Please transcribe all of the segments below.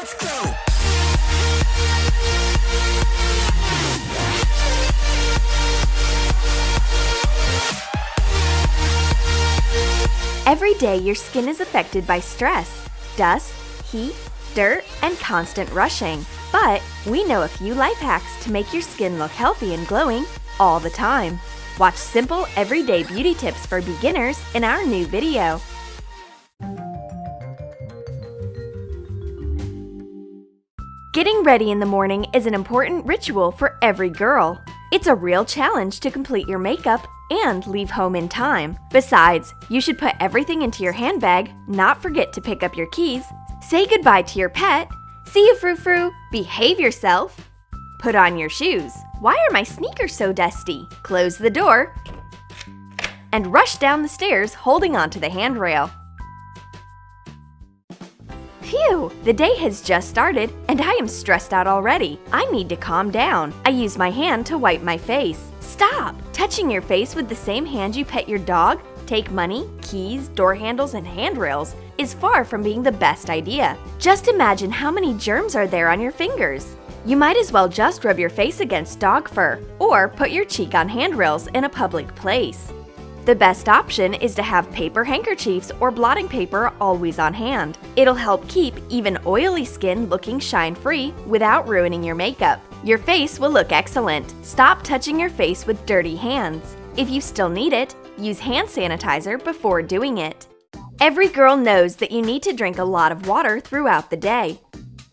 Let's go! Every day, your skin is affected by stress, dust, heat, dirt, and constant rushing. But we know a few life hacks to make your skin look healthy and glowing all the time. Watch simple, everyday beauty tips for beginners in our new video. Getting ready in the morning is an important ritual for every girl. It's a real challenge to complete your makeup and leave home in time. Besides, you should put everything into your handbag, not forget to pick up your keys, say goodbye to your pet, see you frou-frou, behave yourself, put on your shoes. Why are my sneakers so dusty? Close the door, and rush down the stairs holding onto the handrail. Phew! The day has just started, and I am stressed out already. I need to calm down. I use my hand to wipe my face. Stop! Touching your face with the same hand you pet your dog, take money, keys, door handles, and handrails is far from being the best idea. Just imagine how many germs are there on your fingers. You might as well just rub your face against dog fur or put your cheek on handrails in a public place. The best option is to have paper handkerchiefs or blotting paper always on hand. It'll help keep even oily skin looking shine-free without ruining your makeup. Your face will look excellent. Stop touching your face with dirty hands. If you still need it, use hand sanitizer before doing it. Every girl knows that you need to drink a lot of water throughout the day.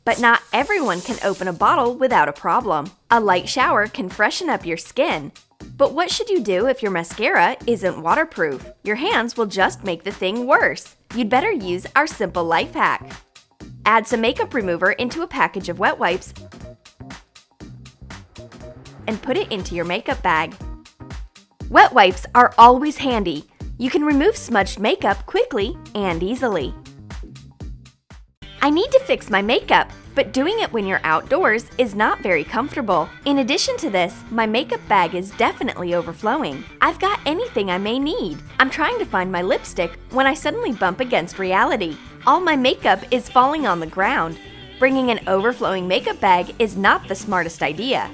But not everyone can open a bottle without a problem. A light shower can freshen up your skin. But what should you do if your mascara isn't waterproof? Your hands will just make the thing worse. You'd better use our simple life hack. Add some makeup remover into a package of wet wipes and put it into your makeup bag. Wet wipes are always handy. You can remove smudged makeup quickly and easily. I need to fix my makeup, but doing it when you're outdoors is not very comfortable. In addition to this, my makeup bag is definitely overflowing. I've got anything I may need. I'm trying to find my lipstick when I suddenly bump against reality. All my makeup is falling on the ground. Bringing an overflowing makeup bag is not the smartest idea.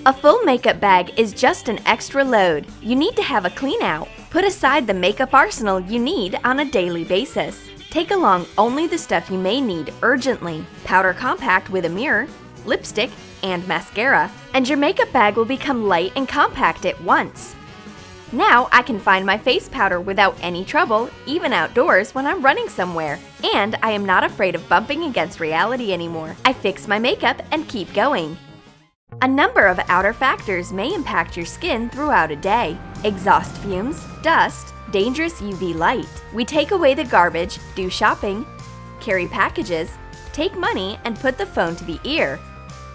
A full makeup bag is just an extra load. You need to have a clean out. Put aside the makeup arsenal you need on a daily basis. Take along only the stuff you may need urgently. Powder compact with a mirror, lipstick, and mascara, and your makeup bag will become light and compact at once. Now I can find my face powder without any trouble, even outdoors when I'm running somewhere. And I am not afraid of bumping against reality anymore. I fix my makeup and keep going. A number of outer factors may impact your skin throughout a day. Exhaust fumes, dust, dangerous UV light. We take away the garbage, do shopping, carry packages, take money, and put the phone to the ear.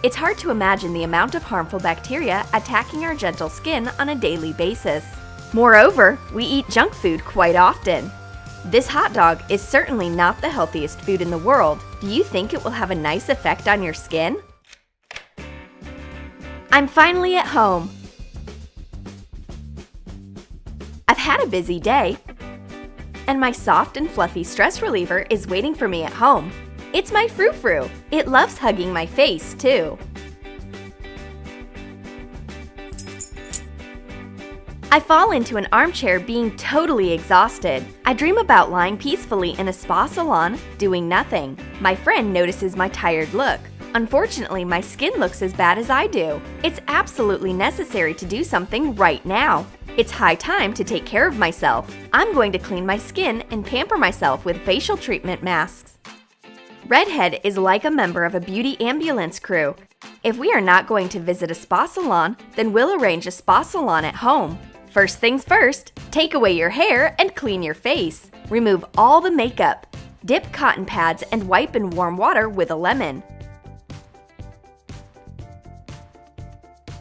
It's hard to imagine the amount of harmful bacteria attacking our gentle skin on a daily basis. Moreover, we eat junk food quite often. This hot dog is certainly not the healthiest food in the world. Do you think it will have a nice effect on your skin? I'm finally at home. I've had a busy day, and my soft and fluffy stress reliever is waiting for me at home. It's my frou-frou. It loves hugging my face, too. I fall into an armchair being totally exhausted. I dream about lying peacefully in a spa salon, doing nothing. My friend notices my tired look. Unfortunately, my skin looks as bad as I do. It's absolutely necessary to do something right now. It's high time to take care of myself. I'm going to clean my skin and pamper myself with facial treatment masks. Redhead is like a member of a beauty ambulance crew. If we are not going to visit a spa salon, then we'll arrange a spa salon at home. First things first, take away your hair and clean your face. Remove all the makeup. Dip cotton pads and wipe in warm water with a lemon.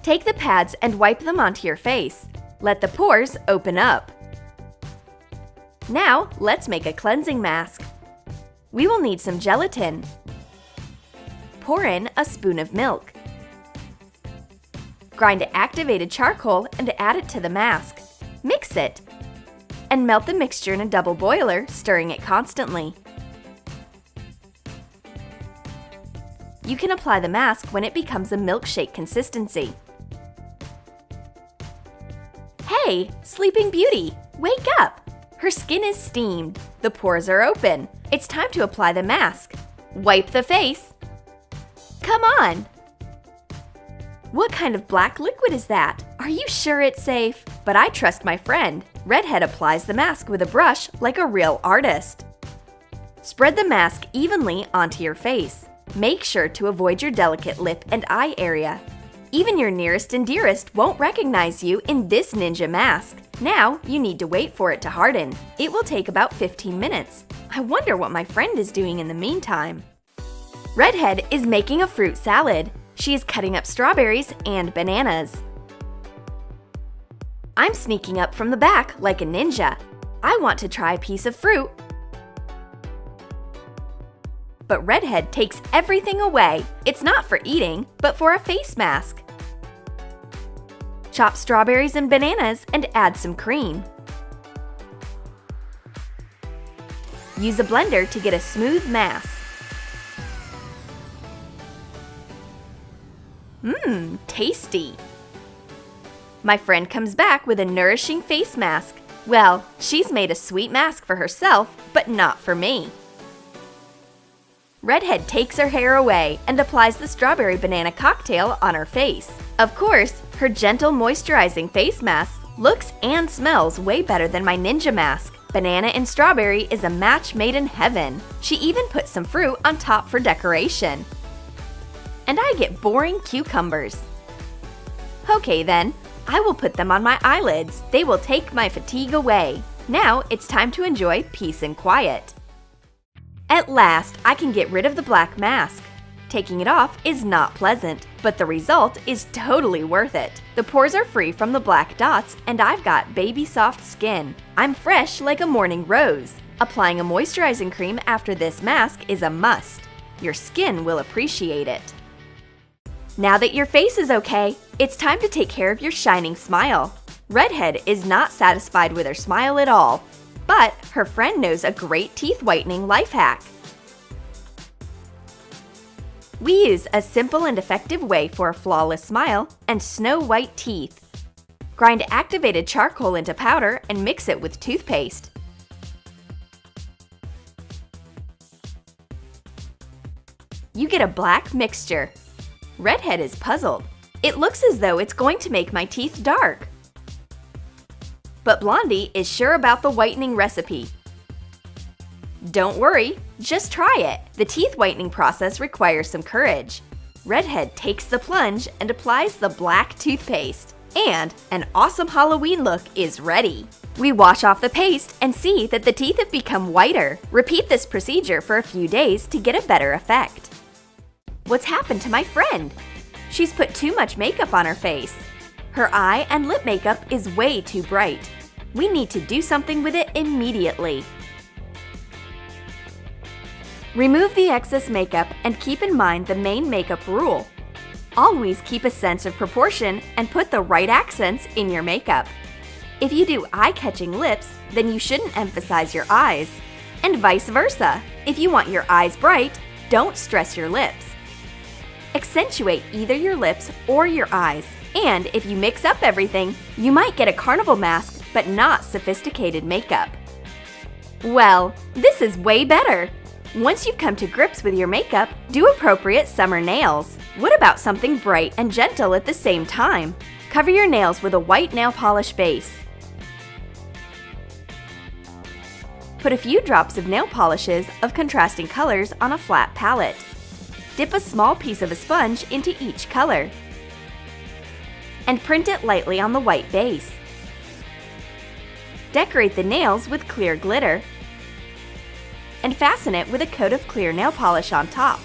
Take the pads and wipe them onto your face. Let the pores open up. Now, let's make a cleansing mask. We will need some gelatin. Pour in a spoon of milk. Grind activated charcoal and add it to the mask. Mix it. And melt the mixture in a double boiler, stirring it constantly. You can apply the mask when it becomes a milkshake consistency. Hey, Sleeping Beauty, wake up! Her skin is steamed. The pores are open. It's time to apply the mask. Wipe the face. Come on! What kind of black liquid is that? Are you sure it's safe? But I trust my friend. Redhead applies the mask with a brush like a real artist. Spread the mask evenly onto your face. Make sure to avoid your delicate lip and eye area. Even your nearest and dearest won't recognize you in this ninja mask. Now, you need to wait for it to harden. It will take about 15 minutes. I wonder what my friend is doing in the meantime. Redhead is making a fruit salad. She is cutting up strawberries and bananas. I'm sneaking up from the back like a ninja. I want to try a piece of fruit. But Redhead takes everything away. It's not for eating, but for a face mask. Chop strawberries and bananas and add some cream. Use a blender to get a smooth mass. Mmm, tasty! My friend comes back with a nourishing face mask. Well, she's made a sweet mask for herself, but not for me. Redhead takes her hair away and applies the strawberry banana cocktail on her face. Of course, her gentle moisturizing face mask looks and smells way better than my ninja mask. Banana and strawberry is a match made in heaven. She even put some fruit on top for decoration. And I get boring cucumbers. Okay then, I will put them on my eyelids. They will take my fatigue away. Now it's time to enjoy peace and quiet. At last, I can get rid of the black mask. Taking it off is not pleasant, but the result is totally worth it. The pores are free from the black dots, and I've got baby soft skin. I'm fresh like a morning rose. Applying a moisturizing cream after this mask is a must. Your skin will appreciate it. Now that your face is okay, it's time to take care of your shining smile. Redhead is not satisfied with her smile at all, but her friend knows a great teeth whitening life hack. We use a simple and effective way for a flawless smile and snow-white teeth. Grind activated charcoal into powder and mix it with toothpaste. You get a black mixture. Redhead is puzzled. It looks as though it's going to make my teeth dark. But Blondie is sure about the whitening recipe. Don't worry, just try it. The teeth whitening process requires some courage. Redhead takes the plunge and applies the black toothpaste. And an awesome Halloween look is ready. We wash off the paste and see that the teeth have become whiter. Repeat this procedure for a few days to get a better effect. What's happened to my friend? She's put too much makeup on her face. Her eye and lip makeup is way too bright. We need to do something with it immediately. Remove the excess makeup and keep in mind the main makeup rule. Always keep a sense of proportion and put the right accents in your makeup. If you do eye-catching lips, then you shouldn't emphasize your eyes. And vice versa. If you want your eyes bright, don't stress your lips. Accentuate either your lips or your eyes. And if you mix up everything, you might get a carnival mask but not sophisticated makeup. Well, this is way better! Once you've come to grips with your makeup, do appropriate summer nails. What about something bright and gentle at the same time? Cover your nails with a white nail polish base. Put a few drops of nail polishes of contrasting colors on a flat palette. Dip a small piece of a sponge into each color. And print it lightly on the white base. Decorate the nails with clear glitter. And fasten it with a coat of clear nail polish on top.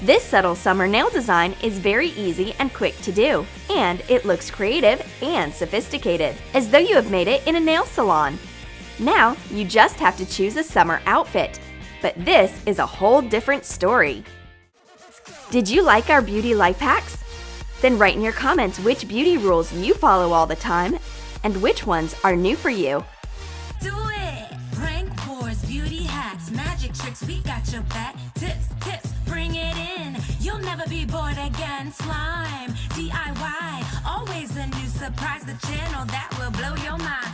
This subtle summer nail design is very easy and quick to do, and it looks creative and sophisticated, as though you have made it in a nail salon. Now, you just have to choose a summer outfit, but this is a whole different story. Did you like our beauty life hacks? Then write in your comments which beauty rules you follow all the time, and which ones are new for you. Do it! Prank wars, beauty hacks, magic tricks, we got your back. Tips, bring it in. You'll never be bored again. Slime, DIY, always a new surprise. The channel that will blow your mind.